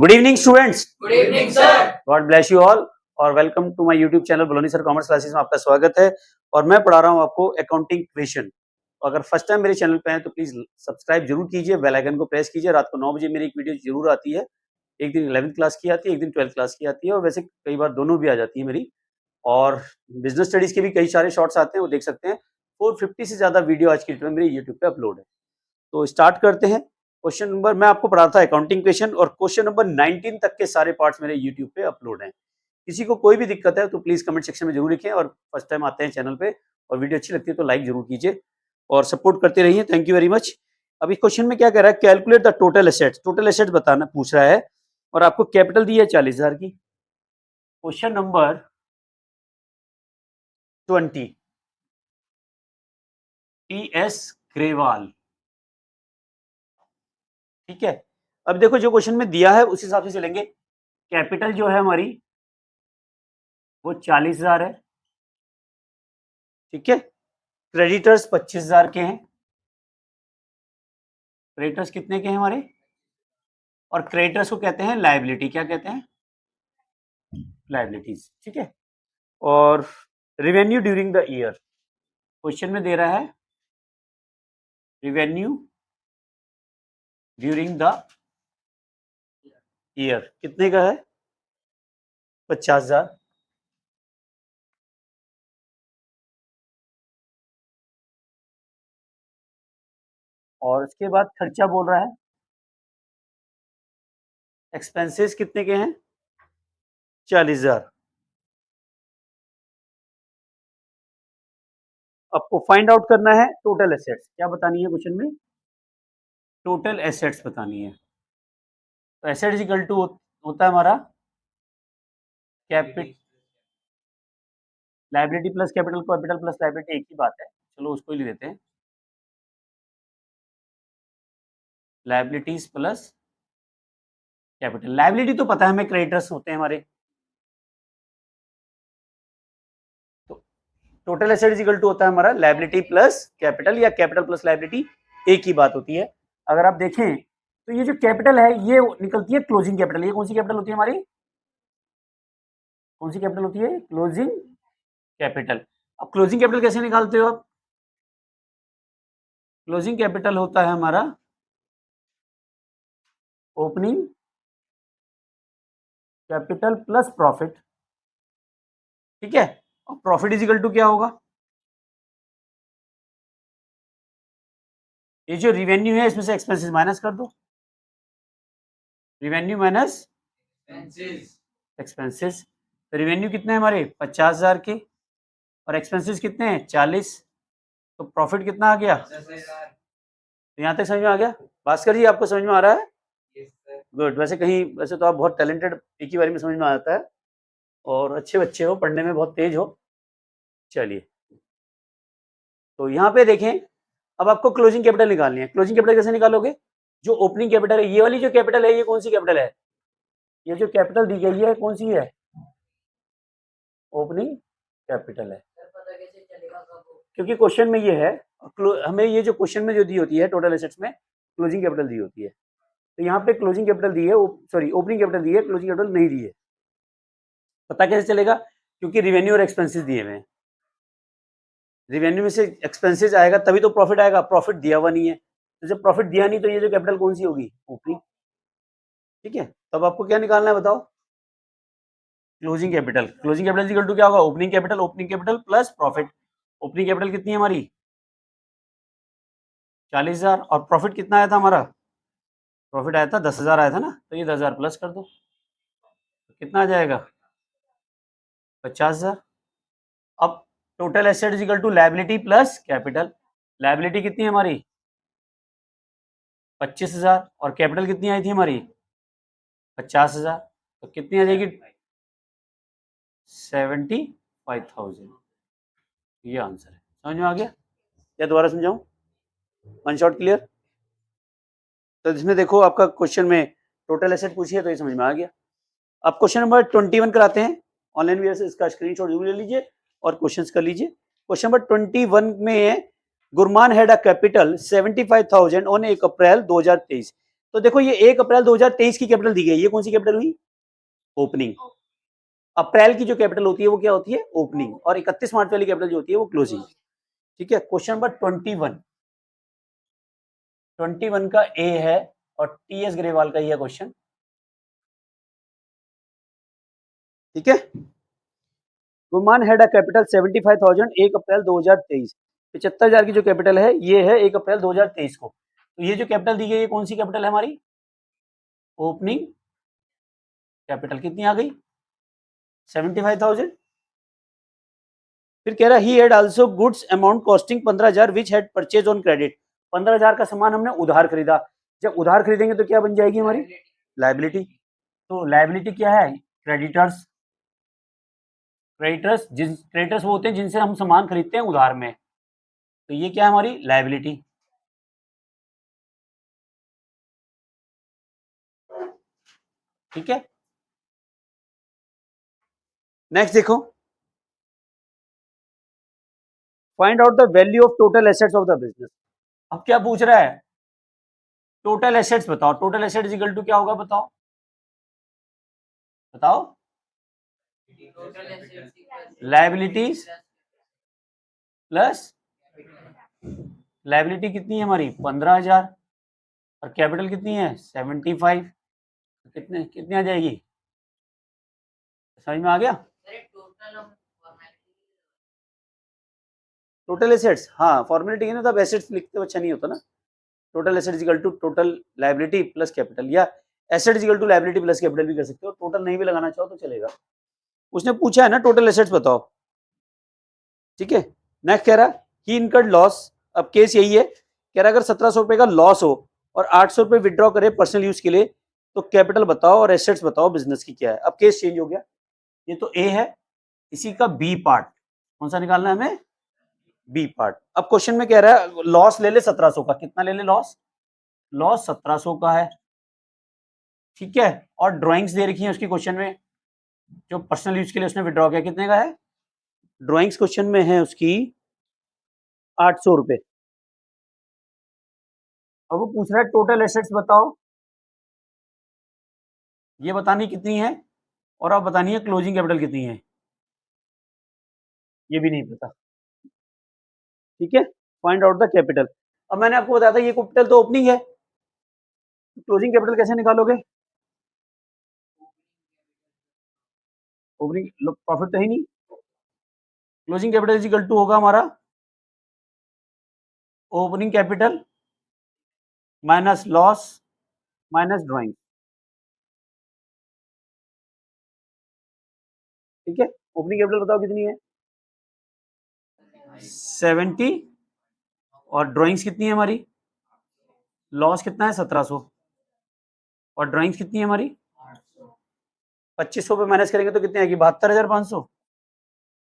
Good evening students. Good evening sir. God bless you all और welcome to my YouTube channel Baloni sir commerce classes में आपका स्वागत है। और मैं पढ़ा रहा हूँ आपको अकाउंटिंग क्वेश्चन। अगर फर्स्ट टाइम मेरे चैनल पे हैं तो प्लीज सब्सक्राइब जरूर कीजिए, बेल आइकन को प्रेस कीजिए। रात को 9 बजे मेरी एक वीडियो जरूर आती है। एक दिन 11th क्लास की आती है, एक दिन 12th क्लास की आती है, और वैसे कई बार दोनों भी आ जाती है मेरी। और बिजनेस स्टडीज के भी कई सारे शॉर्ट्स आते हैं, वो देख सकते हैं। 450 से ज्यादा वीडियो आज की डेट में मेरे यूट्यूब पे अपलोड है। तो स्टार्ट करते हैं। क्वेश्चन नंबर, मैं आपको पढ़ा था अकाउंटिंग क्वेश्चन, और क्वेश्चन नंबर 19 तक के सारे पार्ट्स मेरे यूट्यूब पे अपलोड हैं। किसी को कोई भी दिक्कत है तो प्लीज कमेंट सेक्शन में जरूर लिखें। और फर्स्ट टाइम आते हैं चैनल पे और वीडियो अच्छी लगती है तो लाइक जरूर कीजिए और सपोर्ट करते रहिए। Thank you very much. अभी क्वेश्चन में क्या कह रहा है, calculate the total assets. Total assets बताना पूछ रहा है और आपको कैपिटल दी है 40,000 की। Question number 20, T S. ग्रेवाल। ठीक है, अब देखो जो क्वेश्चन में दिया है उस हिसाब से चलेंगे। कैपिटल जो है हमारी वो 40,000 है। ठीक है, क्रेडिटर्स 25,000 के हैं। क्रेडिटर्स कितने के हैं हमारे, और क्रेडिटर्स को कहते हैं लायबिलिटी। क्या कहते हैं? लायबिलिटीज। ठीक है, और revenue during the year, question में दे रहा है रिवेन्यू ड्यूरिंग द ईयर कितने का है? 50,000। और उसके बाद खर्चा बोल रहा है, एक्सपेंसेस कितने के हैं? 40,000। आपको फाइंड आउट करना है टोटल एसेट्स। क्या बतानी है क्वेश्चन में? टोटल एसेट्स बतानी है। तो एसेट इक्वल टू होता है हमारा capital, liability plus capital, capital plus liability एक ही बात है। चलो उसको ही ले लेते हैं, लायबिलिटीज प्लस कैपिटल। लायबिलिटी तो पता है हमें, क्रेडिटर्स होते हैं हमारे। तो टोटल एसेट इक्वल टू होता है हमारा लायबिलिटी प्लस कैपिटल, या कैपिटल प्लस लायबिलिटी एक ही बात होती है। अगर आप देखें तो ये जो कैपिटल है ये निकलती है क्लोजिंग कैपिटल। ये कौन सी कैपिटल होती है हमारी? कौन सी कैपिटल होती है? Closing capital. अब क्लोजिंग कैपिटल कैसे निकालते हो आप? क्लोजिंग कैपिटल होता है हमारा ओपनिंग कैपिटल प्लस प्रॉफिट। ठीक है, और प्रॉफिट इज इक्वल टू क्या होगा? ये जो रिवेन्यू है इसमें से एक्सपेंसेस माइनस कर दो। Revenue minus expenses. तो रिवेन्यू कितने हैं हमारे? 50,000 के, और एक्सपेंसेस कितने हैं? 40। तो प्रॉफिट कितना आ गया? तो यहाँ तक समझ में आ गया? भास्कर जी आपको समझ में आ रहा है? गुड। वैसे तो आप बहुत टैलेंटेड, एक ही बारी में समझ में आ जाता है, और अच्छे बच्चे हो, पढ़ने में बहुत तेज हो। चलिए, तो यहाँ पे देखें, अब आपको क्लोजिंग कैपिटल निकालनी है। क्लोजिंग कैपिटल कैसे निकालोगे? जो ओपनिंग कैपिटल है, ये वाली जो कैपिटल है, ये कौन सी कैपिटल है? ये जो कैपिटल दी गई है कौन सी है? ओपनिंग कैपिटल है। क्योंकि क्वेश्चन में ये है, हमें ये जो क्वेश्चन में जो दी होती है टोटल एसेट्स में क्लोजिंग कैपिटल दी होती है। तो यहाँ पे क्लोजिंग कैपिटल दी है, सॉरी ओपनिंग कैपिटल दी है, क्लोजिंग कैपिटल नहीं दी है। पता कैसे चलेगा? क्योंकि रिवेन्यू और एक्सपेंसेस दिए हुए हैं। रिवेन्यू में से एक्सपेंसेस आएगा तभी तो प्रॉफिट आएगा। प्रॉफिट दिया हुआ नहीं है, तो जब प्रॉफिट दिया नहीं तो ये जो कैपिटल कौन सी होगी? ओपनिंग। ठीक है, तब आपको क्या निकालना है बताओ? Closing capital. Closing capital equal to क्या होगा? Opening capital. Opening capital plus profit. Opening capital कितनी है हमारी? 40,000। और प्रॉफिट कितना आया था हमारा? प्रॉफिट आया था 10,000 आया था ना, तो ये 10,000 प्लस कर दो, तो कितना आ जाएगा? 50,000। अब total asset equal to liability plus capital. Liability कितनी है हमारी? 25,000, और कैपिटल कितनी आई थी हमारी? 50,000। तो कितनी आ जाएगी? 75,000। ये आंसर है। समझ में आ गया या दोबारा समझाऊं? One shot clear? तो इसमें देखो आपका क्वेश्चन में टोटल एसेट पूछी है तो ये समझ में आ गया। अब क्वेश्चन नंबर 21 कराते हैं। ऑनलाइन वीडियो से इसका स्क्रीनशॉट जरूर ले लीजिए और क्वेश्चंस कर लीजिए। क्वेश्चन नंबर 21 में है, Gurman had a capital 75,000 on 1 अप्रैल 2023। तो देखो ये 1 अप्रैल 2023 की कैपिटल दी गई, ये कौन सी कैपिटल हुई? ओपनिंग। अप्रैल की जो कैपिटल होती है वो क्या होती है? ओपनिंग। और 31 मार्च वाली कैपिटल जो होती है वो क्लोजिंग। ठीक है, क्वेश्चन नंबर 21 का ए है और टीएस ग्रेवाल का ये क्वेश्चन। ठीक है, गुमान हैड अ कैपिटल 75,000 1 अप्रैल 2023। 75,000 की जो कैपिटल है ये है 1 अप्रैल 2023 को। तो ये जो कैपिटल दी गई है कौन सी कैपिटल है हमारी? Opening capital. कितनी आ गई? 75,000। फिर कह रहा he had also goods amount costing 15,000 which had purchase on credit. 15,000 का सामान हमने उधार खरीदा। जब उधार खरीदेंगे तो क्या बन जाएगी हमारी? लायबिलिटी। तो लायबिलिटी क्या है? क्रेडिटर्स। क्रेडिटर्स वो होते हैं जिनसे हम सामान खरीदते हैं उधार में। तो ये क्या है हमारी? लायबिलिटी। ठीक है, नेक्स्ट देखो, find out the value of total assets of the business. अब क्या पूछ रहा है? टोटल एसेट्स बताओ। Total asset is equal to क्या होगा? बताओ बताओ। लायबिलिटीज प्लस लायबिलिटी कितनी है हमारी? 15,000 और कैपिटल कितनी है? 75। कितने कितनी आ जाएगी? समझ में आ गया? टोटल एसेट्स, हाँ फॉर्मेलिटी है ना, तब एसेट्स लिखते हुए अच्छा नहीं होता ना। Total asset is equal to total liability plus capital, या asset is equal to liability plus capital भी कर सकते हो। टोटल नहीं भी लगाना चाहो तो चलेगा। उसने पूछा है ना टोटल एसेट्स बताओ। ठीक है, नेक्स्ट कह रहा है ही इनकर्ड लॉस। अब केस यही है, कह रहा है अगर 1,700 रुपए का लॉस हो और 800 रुपए विड्रॉ करे पर्सनल यूज के लिए, तो कैपिटल बताओ और एसेट्स बताओ बिजनेस की क्या है। अब केस चेंज हो गया, ये तो ए है, इसी का बी पार्ट कौन सा निकालना है हमें? B part. अब क्वेश्चन में कह रहा है लॉस ले ले 1,700 का। कितना ले ले लॉस? लॉस 1,700 का है। ठीक है, और ड्राइंग्स दे रखी है उसकी क्वेश्चन में, जो पर्सनल यूज के लिए उसने विड्रॉ किया। कितने का है? ड्राइंग्स क्वेश्चन में है उसकी 800 रुपए। अब वो पूछ रहा है टोटल एसेट्स बताओ, ये बतानी कितनी है, और आप बतानी है क्लोजिंग कैपिटल कितनी है, ये भी नहीं पता। ठीक है, फाइंड आउट द कैपिटल। अब मैंने आपको बताया था ये कैपिटल तो ओपनिंग है, क्लोजिंग कैपिटल कैसे निकालोगे? ओपनिंग प्रॉफिट तो है नहीं, closing capital is equal to होगा हमारा opening capital minus loss minus drawing. ठीक है, ओपनिंग कैपिटल बताओ कितनी है? 70। और ड्राइंग्स कितनी है हमारी? लॉस कितना है? 1,700। और ड्राइंग्स कितनी है हमारी? 2500 पे माइनस करेंगे तो कितनी आएगी? 72,500।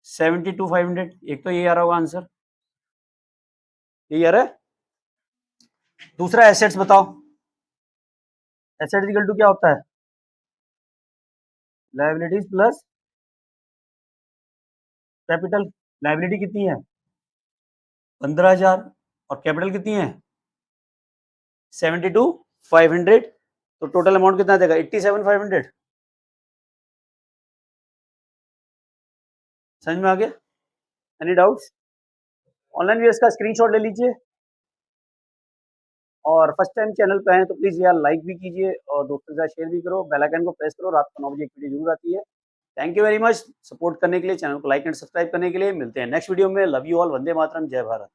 72,500। एक तो ये आ रहा होगा आंसर, ये आ रहा है। दूसरा एसेट्स बताओ। एसेट इक्वल टू क्या होता है? Liabilities plus capital. लायबिलिटी कितनी है? 15,000 और कैपिटल कितनी है? 72,500। तो टोटल अमाउंट कितना देगा? 87,500। समझ में आ गया? Any doubts? ऑनलाइन व्यूअर्स का स्क्रीनशॉट ले लीजिए, और फर्स्ट टाइम चैनल पे आए तो प्लीज यार लाइक भी कीजिए और दोस्तों के साथ शेयर भी करो। बेल आइकन को प्रेस करो, रात को 9 बजे एक वीडियो जरूर आती है। Thank you very much support करने के लिए, चैनल को लाइक एंड सब्सक्राइब करने के लिए। मिलते हैं नेक्स्ट वीडियो में। Love you all, Vande Mataram, जय भारत।